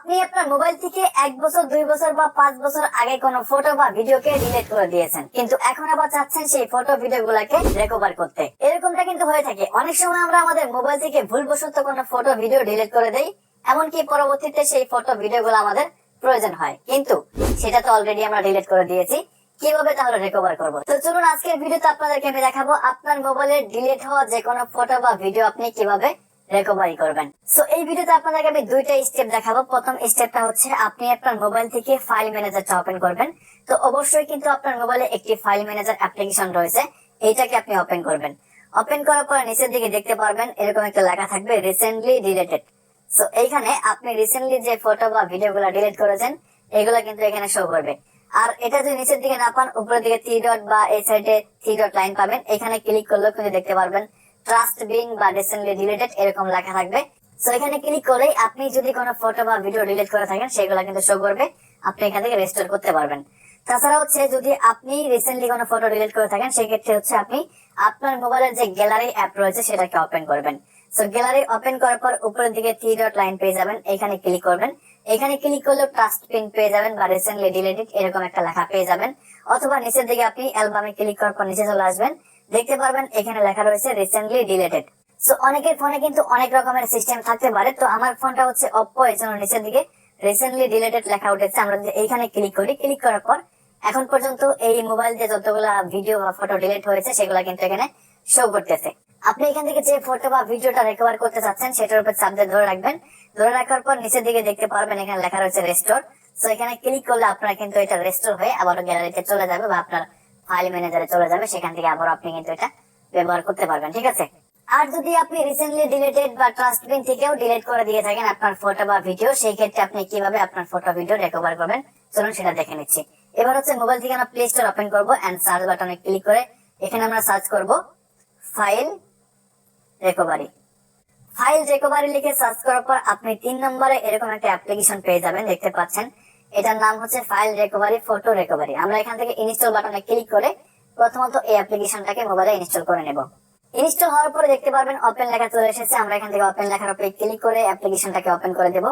আপনি আপনার মোবাইল থেকে 1 বছর 2 বছর বা 5 বছর আগে কোনো ফটো বা ভিডিওকে ডিলিট করে দিয়েছেন, কিন্তু এখন আবার চাচ্ছেন সেই ফটো ভিডিও গুলাকে রিকভার করতে। এরকমটা কিন্তু হয়ে থাকে। অনেক সময় আমরা আমাদের মোবাইল থেকে ভুলবশত কোনো ফটো ভিডিও ডিলিট করে দেই, এমনকি পরবর্তীতে সেই ফটো ভিডিও গুলো আমাদের প্রয়োজন হয়, কিন্তু সেটা তো অলরেডি আমরা ডিলিট করে দিয়েছি। কিভাবে তাহলে রিকভার করব? তো চলুন আজকের ভিডিওতে আপনাদেরকে আমি দেখাবো আপনার মোবাইলে ডিলিট হওয়া যে কোনো ফটো বা ভিডিও আপনি কিভাবে রিকভারি করবেন। সো এই ভিডিওতে আপনাদেরকে আমি দুইটা স্টেপ দেখাবো। প্রথম স্টেপটা হচ্ছে আপনি আপনার মোবাইল থেকে ফাইল ম্যানেজারটা ওপেন করবেন। তো অবশ্যই কিন্তু আপনার মোবাইলে একটি ফাইল ম্যানেজার অ্যাপ্লিকেশন রয়েছে, এইটাকে আপনি ওপেন করবেন। ওপেন করার পর নিচের দিকে দেখতে পারবেন এরকম একটা লেখা থাকবে রিসেন্টলি ডিলিটেড। সো এইখানে আপনি রিসেন্টলি যে ফটো বা ভিডিওগুলো ডিলিট করেছেন এগুলো কিন্তু এখানে শো করবে। আর এটা যদি নিচের দিকে না পান, উপরের দিকে থ্রি ডট বা এই সাইডে থ্রি ডট লাইন পাবেন, এখানে ক্লিক করলেও কিন্তু দেখতে পারবেন ট্রাস্ট বিন বা রিসেন্টলি ডিলিটেড এরকম লেখা থাকবে। সো এখানে ক্লিক করেই আপনি যদি কোনো ফটো বা ভিডিও ডিলিট করে থাকেন সেগুলো কিন্তু শো করবে, আপনি এখান থেকে রেস্টোর করতে পারবেন। তাছাড়া হচ্ছে যদি আপনি রিসেন্টলি কোনো ফটো ডিলিট করে থাকেন সেক্ষেত্রে হচ্ছে আপনি আপনার মোবাইলের যে গ্যালারি অ্যাপ রয়েছে সেটাকে ওপেন করবেন। সো গ্যালারি ওপেন করার পর উপরের দিকে থ্রি ডট লাইন পেয়ে যাবেন, এখানে ক্লিক করবেন। এখানে ক্লিক করলে ট্রাস্ট পিন পেয়ে যাবেন বা রিসেন্টলি ডিলিটেড এরকম একটা লেখা পেয়ে যাবেন। অথবা নিচের দিকে আপনি অ্যালবামে ক্লিক করার পর নিচে চলে আসবেন, দেখতে পারবেন এখানে লেখা রয়েছে রিসেন্টলি ডিলিটেড। সো অনেকের ফোনে কিন্তু অনেক রকমের সিস্টেম থাকতে পারে, তো আমার ফোনটা হচ্ছে অপ্পো, এর জন্য নিচের দিকে রিসেন্টলি ডিলিটেড লেখা উঠেছে। আমরা যদি এইখানে ক্লিক করি, ক্লিক করার পর এখন পর্যন্ত এই মোবাইল দিয়ে যতগুলা ভিডিও বা ফটো ডিলিট হয়েছে সেগুলা কিন্তু এখানে শো করতেছে। আপনি এখান থেকে যে ফটো বা ভিডিওটা রিকভার করতে চাচ্ছেন সেটার উপর চাপ দিয়ে ধরে রাখবেন। ধরে রাখার পর নিচের দিকে দেখতে পারবেন এখানে লেখা রয়েছে রেস্টোর। সো এখানে ক্লিক করলে আপনার কিন্তু এটা রেস্টোর হয়ে আবার গ্যালারিতে চলে যাবে বা আপনার ফাইল ম্যানেজারে চলে যাবে, সেখান থেকে আবার আপনি কিন্তু এটা ব্যবহার করতে পারবেন, ঠিক আছে। আর যদি আপনি রিসেন্টলি ডিলিটেড বা ট্রাস্টবিন থেকেও ডিলিট করে দিয়ে থাকেন আপনার ফটো বা ভিডিও, সেই ক্ষেত্রে আপনি কিভাবে আপনার ফটো ভিডিও রিকভার করবেন চলুন সেটা দেখে নিচ্ছি। এবার হচ্ছে মোবাইল থেকে আমরা প্লে স্টোর ওপেন করব এন্ড সার্চ বাটনে ক্লিক করে এখানে আমরা সার্চ করব ফাইল রিকভারি। ফাইল রিকভারি লিখে সার্চ করার পর আপনি 3 নম্বরে এরকম একটা অ্যাপ্লিকেশন পেয়ে যাবেন, দেখতে পাচ্ছেন এটার নাম হচ্ছে ফাইল রিকভারি ফটো রিকভারি। আমরা এখান থেকে ইনস্টল বাটনে ক্লিক করে প্রথমত এই অ্যাপ্লিকেশনটাকে মোবাইলে ইনস্টল করে নেব। ইনস্টল হওয়ার পরে দেখতে পারবেন ওপেন লেখা চলে এসেছে। আমরা এখান থেকে ওপেন লেখার উপরে ক্লিক করে অ্যাপ্লিকেশনটাকে ওপেন করে দেব।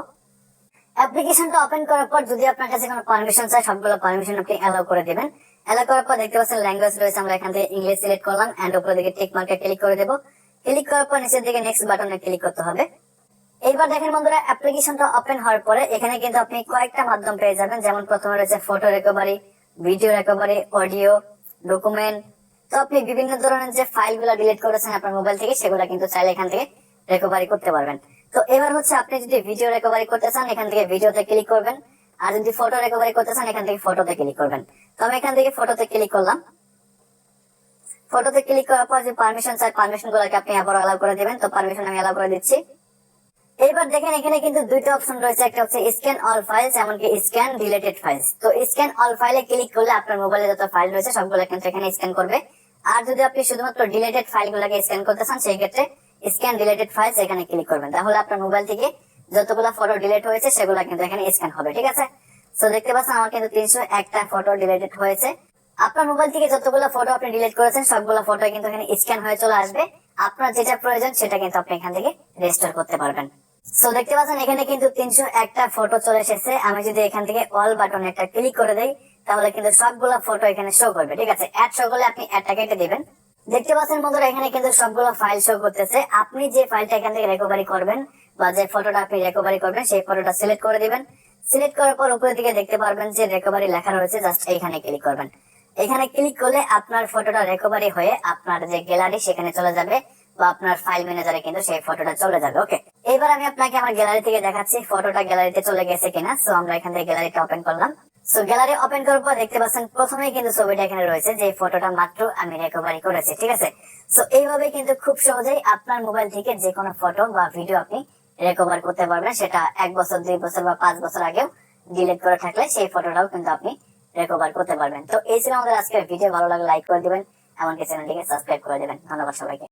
অ্যাপ্লিকেশনটা ওপেন করার পর যদি আপনার কাছে কোনো পারমিশন চাই সবগুলো পারমিশন আপনি অ্যালাউ করে দিবেন। অ্যালাউ করার পর দেখতে পাচ্ছেন ল্যাঙ্গুয়েজ রয়েছে, আমরা এখান থেকে ইংলিশ সিলেক্ট করলাম এন্ড উপরের দিকে টিক মার্কে ক্লিক করে দেব। ক্লিক করার পর নিচের দিকে নেক্সট বাটনে ক্লিক করতে হবে। এইবার দেখেন বন্ধুরা, অ্যাপ্লিকেশনটা ওপেন হওয়ার পরে এখানে কিন্তু আপনি কয়েকটা মাধ্যম পেয়ে যাবেন, যেমন প্রথমে রয়েছে photo recovery, video recovery, audio, document. তো আপনি বিভিন্ন ধরনের যে ফাইলগুলো ডিলিট করেছেন আপনার মোবাইল থেকে সেগুলো কিন্তু চাইলে এখান থেকে রিকভারি করতে পারবেন। তো এবার হচ্ছে আপনি যদি ভিডিও রিকভারি করতে চান এখান থেকে ভিডিওতে ক্লিক করবেন, আর যদি ফটো রিকভারি করতে চান এখান থেকে ফটোতে ক্লিক করবেন। তো আমি এখান থেকে ফটোতে ক্লিক করলাম। ফটোতে ক্লিক করার পর যে পারমিশন চাই পারমিশন গুলোকে আপনি আবার অ্যালাউ করে দিবেন। তো পারমিশন আমি অ্যালাউ করে দিচ্ছি। এবার দেখেন এখানে কিন্তু দুইটা অপশন রয়েছে, একটা হচ্ছে স্ক্যান অল ফাইলস এমনকি স্ক্যান ডিলিটেড ফাইলস। তো স্ক্যান অল ফাইলে ক্লিক করলে আপনার মোবাইলে যত ফাইল রয়েছে সবগুলো কিন্তু এখানে স্ক্যান করবে। আর যদি আপনি শুধুমাত্র ডিলিটেড ফাইলগুলোকে স্ক্যান করতে চান সেই ক্ষেত্রে স্ক্যান ডিলিটেড ফাইলস এখানে ক্লিক করবেন, তাহলে আপনার মোবাইল থেকে যতগুলো ফটো ডিলিট হয়েছে সেগুলো কিন্তু এখানে স্ক্যান হবে, ঠিক আছে। সো দেখতে পাচ্ছেন আমার কিন্তু 301টা ফটো ডিলিটেড হয়েছে। আপনার মোবাইল থেকে যতগুলো ফটো আপনি ডিলিট করেছেন সবগুলো ফটো কিন্তু এখানে স্ক্যান হয়ে চলে আসবে। আপনার যেটা প্রয়োজন সেটা কিন্তু আপনি এখান থেকে রেস্টোর করতে পারবেন। সো দেখতে পাচ্ছেন এখানে কিন্তু 301টা ফটো চলে এসেছে। আমি যদি এখান থেকে অল বাটনে একটা ক্লিক করে দেই তাহলে কিন্তু সবগুলো ফটো এখানে শো করবে, ঠিক আছে। অ্যাড শো করলে আপনি অ্যাডটা কেটে দিবেন। দেখতে পাচ্ছেন বন্ধুরা এখানে কিন্তু সবগুলো ফাইল শো করতেছে। আপনি যে ফাইলটা এখান থেকে রিকভারি করবেন বা যে ফটোটা আপনি রিকভারি করবেন সেই ফটোটা সিলেক্ট করে দিবেন। সিলেক্ট করার পর উপরের দিকে দেখতে পারবেন যে রিকভারি লেখা রয়েছে, জাস্ট এইখানে ক্লিক করবেন। এখানে ক্লিক করলে আপনার ফটোটা রিকভারি হয়ে আপনার যে গ্যালারি সেখানে চলে যাবে বা আপনার ফাইল ম্যানেজারে কিন্তু সেই ফটোটা চলে যাবে। ওকে, এবার আমি আপনাকে আমার গ্যালারি থেকে দেখাচ্ছি ফটোটা গ্যালারিতে চলে গেছে কিনা। সো আমরা এখান থেকে গ্যালারিটা ওপেন করলাম। সো গ্যালারি ওপেন করার পর দেখতে পাচ্ছেন প্রথমেই কিন্তু ছবিটা এখানে রয়েছে যে ফটোটা মাত্র আমি রিকভারি করেছি, ঠিক আছে। সো এইভাবে কিন্তু খুব সহজেই আপনার মোবাইল থেকে যে কোনো ফটো বা ভিডিও আপনি রিকভার করতে পারবেন, সেটা 1 বছর 2 বছর বা 5 বছর আগেও ডিলিট করে থাকলে সেই ফটোটাও কিন্তু আপনি রিকভার করতে পারবেন। তো এই ছিল আমাদের আজকের ভিডিও। ভালো লাগলে লাইক করে দিবেন, এমনকি চ্যানেলটিকে সাবস্ক্রাইব করে দিবেন। ধন্যবাদ সবাইকে।